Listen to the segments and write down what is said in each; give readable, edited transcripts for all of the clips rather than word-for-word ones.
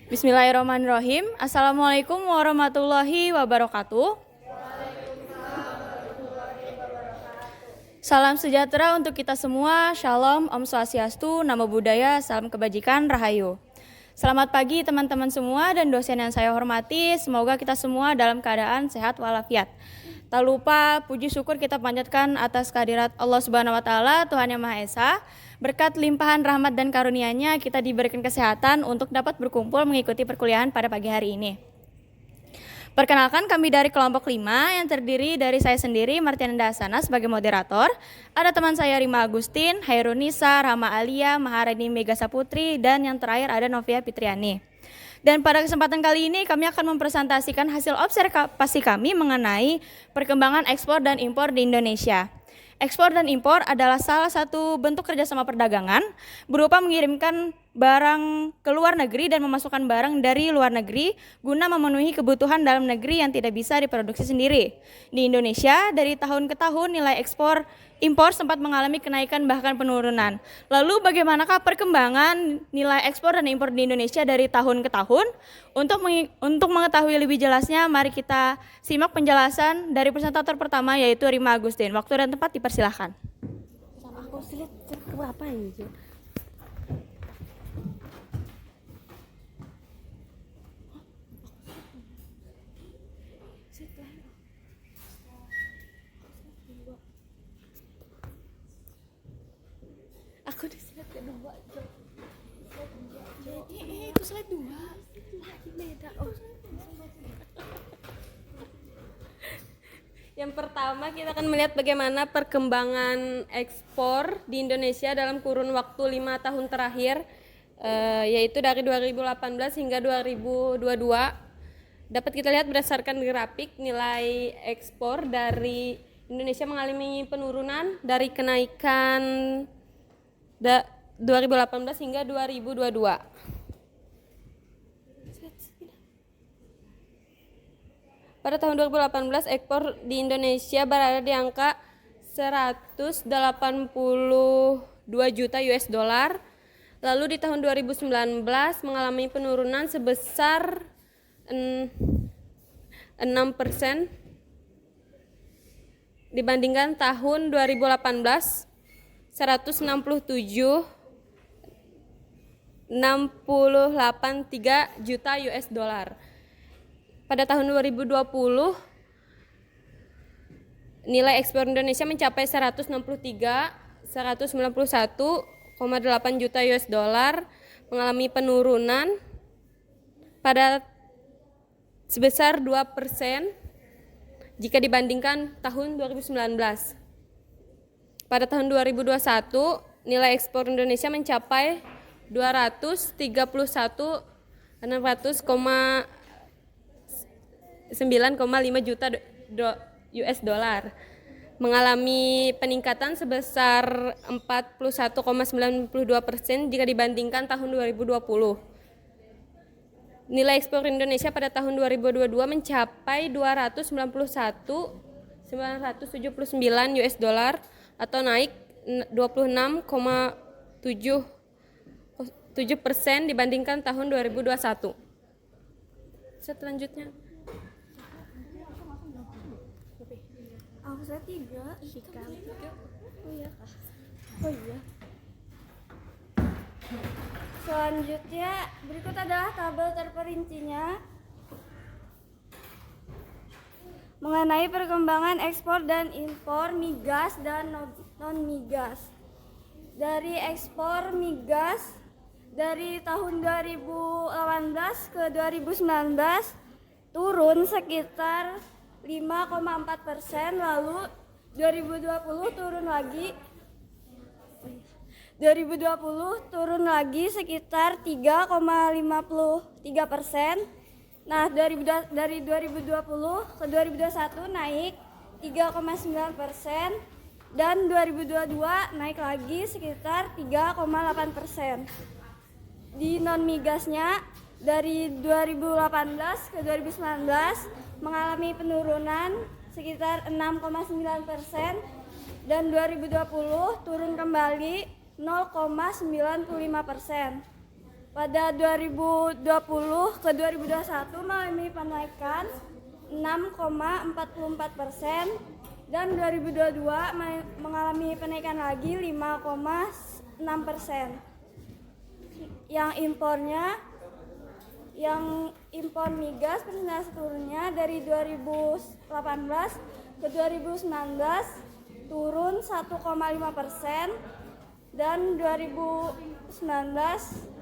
Bismillahirrahmanirrahim. Assalamualaikum warahmatullahi wabarakatuh. Salam sejahtera untuk kita semua. Shalom, Om Swastiastu, Namo Buddhaya, salam kebajikan, Rahayu. Selamat pagi teman-teman semua dan dosen yang saya hormati. Semoga kita semua dalam keadaan sehat walafiat. Tak lupa puji syukur kita panjatkan atas kehadirat Allah Subhanahu wa taala, Tuhan Yang Maha Esa. Berkat limpahan rahmat dan karunia-Nya kita diberikan kesehatan untuk dapat berkumpul mengikuti perkuliahan pada pagi hari ini. Perkenalkan, kami dari kelompok 5 yang terdiri dari saya sendiri, Martiana Dasana sebagai moderator. Ada teman saya Rima Agustin, Hairunisa, Rama Alia, Maharani Mega Saputri, dan yang terakhir ada Novia Fitriani. Dan pada kesempatan kali ini kami akan mempresentasikan hasil observasi kami mengenai perkembangan ekspor dan impor di Indonesia. Ekspor dan impor adalah salah satu bentuk kerjasama perdagangan berupa mengirimkan barang ke luar negeri dan memasukkan barang dari luar negeri guna memenuhi kebutuhan dalam negeri yang tidak bisa diproduksi sendiri. Di Indonesia, dari tahun ke tahun nilai ekspor impor sempat mengalami kenaikan bahkan penurunan. Lalu bagaimanakah perkembangan nilai ekspor dan impor di Indonesia dari tahun ke tahun? Untuk mengetahui lebih jelasnya, mari kita simak penjelasan dari presentator pertama yaitu Rima Agustin. Waktu dan tempat dipersilahkan. Aku lihat berapa ini? Aku di slide kedua. Itu slide 2. Lagi beda. Oh. Yang pertama kita akan melihat bagaimana perkembangan ekspor di Indonesia dalam kurun waktu 5 tahun terakhir, yaitu dari 2018 hingga 2022. Dapat kita lihat berdasarkan grafik nilai ekspor dari Indonesia mengalami penurunan dari kenaikan 2018 hingga 2022. Pada tahun 2018 ekspor di Indonesia berada di angka 182 juta US dollar. Lalu di tahun 2019 mengalami penurunan sebesar 6% dibandingkan tahun 2018 167,683 juta US dollar. Pada tahun 2020 nilai ekspor Indonesia mencapai 191,8 juta US dollar, mengalami penurunan pada sebesar 2% jika dibandingkan tahun 2019. Pada tahun 2021 nilai ekspor Indonesia mencapai 231.600,9,5 juta US dollar, mengalami peningkatan sebesar 41,92% jika dibandingkan tahun 2020. Nilai ekspor Indonesia pada tahun 2022 mencapai 291.979 US dollar atau naik 26,7% dibandingkan tahun 2021. Selanjutnya. Aku saya 3. Oh iya. Selanjutnya berikut adalah tabel terperincinya mengenai perkembangan ekspor dan impor migas dan non-migas. Dari ekspor migas dari tahun 2018 ke 2019 turun sekitar 5,4%, lalu 2020 turun lagi sekitar 3,53%. Nah, dari 2020 ke 2021 naik 3,9% dan 2022 naik lagi sekitar 3,8%. Di non migasnya dari 2018 ke 2019 mengalami penurunan sekitar 6,9% dan 2020 turun kembali 0,95%. Pada 2020 ke 2021 mengalami penaikan 6,44% dan 2022 mengalami penaikan lagi 5,6%. Yang impor migas persentase turunnya dari 2018 ke 2019 turun 1,5% dan 2019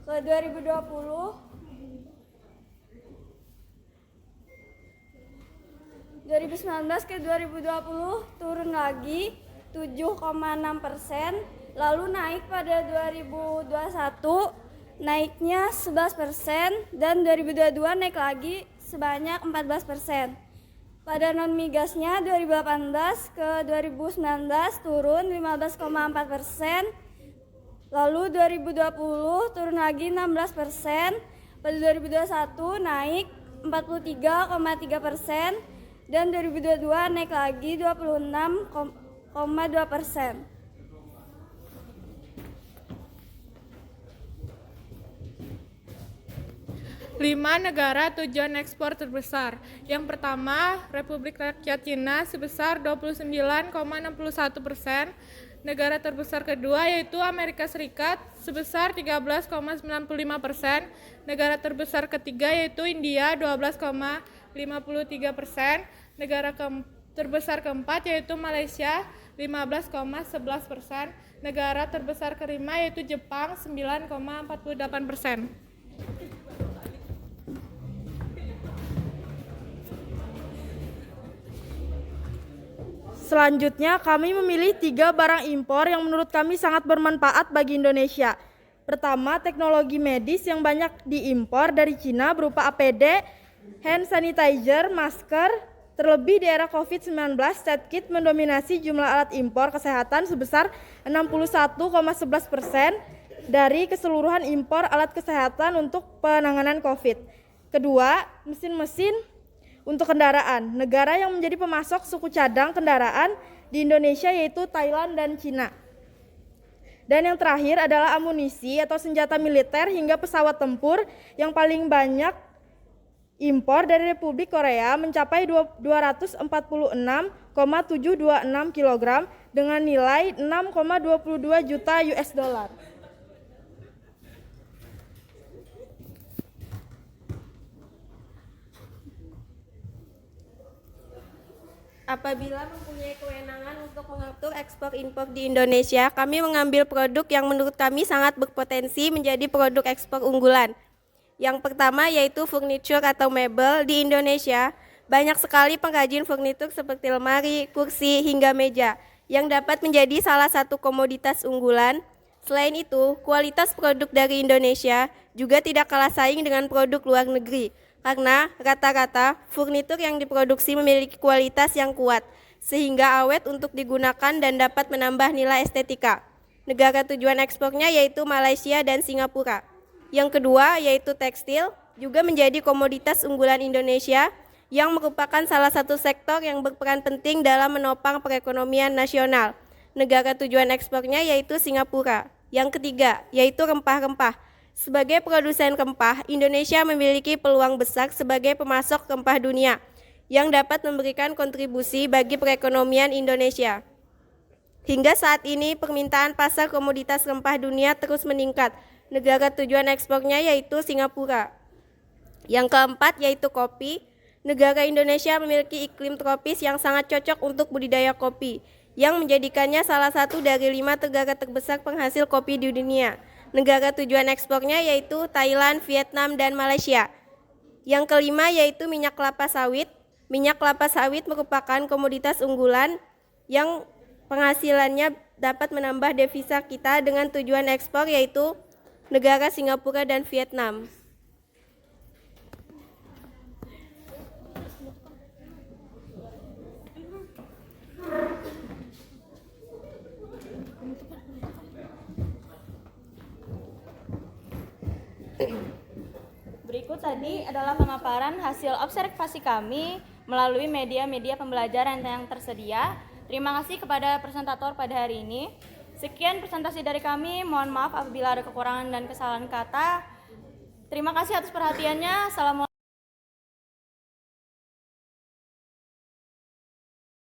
ke 2020 ke 2020 turun lagi 7,6%, lalu naik pada 2021 naiknya 11% dan 2022 naik lagi sebanyak 14%. Pada non migasnya 2018 ke 2019 turun 15,4%, lalu 2020 turun lagi 16%, pada 2021 naik 43,3%, dan 2022 naik lagi 26,2%. Lima negara tujuan ekspor terbesar. Yang pertama, Republik Rakyat Cina sebesar 29,61%. Negara terbesar kedua yaitu Amerika Serikat sebesar 13,95%. Negara terbesar ketiga yaitu India 12,53%. Negara terbesar keempat yaitu Malaysia 15,11%. Negara terbesar kelima yaitu Jepang 9,48%. Selanjutnya, kami memilih 3 barang impor yang menurut kami sangat bermanfaat bagi Indonesia. Pertama, teknologi medis yang banyak diimpor dari Cina berupa APD, hand sanitizer, masker. Terlebih di era COVID-19, set kit mendominasi jumlah alat impor kesehatan sebesar 61,11% dari keseluruhan impor alat kesehatan untuk penanganan COVID. Kedua, mesin-mesin untuk kendaraan. Negara yang menjadi pemasok suku cadang kendaraan di Indonesia yaitu Thailand dan Cina. Dan yang terakhir adalah amunisi atau senjata militer hingga pesawat tempur yang paling banyak impor dari Republik Korea mencapai 246,726 kg dengan nilai 6,22 juta US dollar. Apabila mempunyai kewenangan untuk mengatur ekspor impor di Indonesia, kami mengambil produk yang menurut kami sangat berpotensi menjadi produk ekspor unggulan. Yang pertama yaitu furniture atau mebel. Di Indonesia banyak sekali pengrajin furnitur seperti lemari, kursi, hingga meja yang dapat menjadi salah satu komoditas unggulan. Selain itu, kualitas produk dari Indonesia juga tidak kalah saing dengan produk luar negeri. Karena rata-rata furnitur yang diproduksi memiliki kualitas yang kuat, sehingga awet untuk digunakan dan dapat menambah nilai estetika. Negara tujuan ekspornya yaitu Malaysia dan Singapura. Yang kedua yaitu tekstil, juga menjadi komoditas unggulan Indonesia yang merupakan salah satu sektor yang berperan penting dalam menopang perekonomian nasional. Negara tujuan ekspornya yaitu Singapura. Yang ketiga yaitu rempah-rempah. Sebagai produsen rempah, Indonesia memiliki peluang besar sebagai pemasok rempah dunia yang dapat memberikan kontribusi bagi perekonomian Indonesia. Hingga saat ini, permintaan pasar komoditas rempah dunia terus meningkat. Negara tujuan ekspornya yaitu Singapura. Yang keempat yaitu kopi. Negara Indonesia memiliki iklim tropis yang sangat cocok untuk budidaya kopi, yang menjadikannya salah satu dari 5 negara terbesar penghasil kopi di dunia. Negara tujuan ekspornya yaitu Thailand, Vietnam, dan Malaysia. Yang kelima yaitu minyak kelapa sawit. Minyak kelapa sawit merupakan komoditas unggulan yang penghasilannya dapat menambah devisa kita dengan tujuan ekspor yaitu negara Singapura dan Vietnam. Berikut tadi adalah pemaparan hasil observasi kami melalui media-media pembelajaran yang tersedia. Terima kasih kepada presentator pada hari ini. Sekian presentasi dari kami. Mohon maaf apabila ada kekurangan dan kesalahan kata. Terima kasih atas perhatiannya. Assalamualaikum.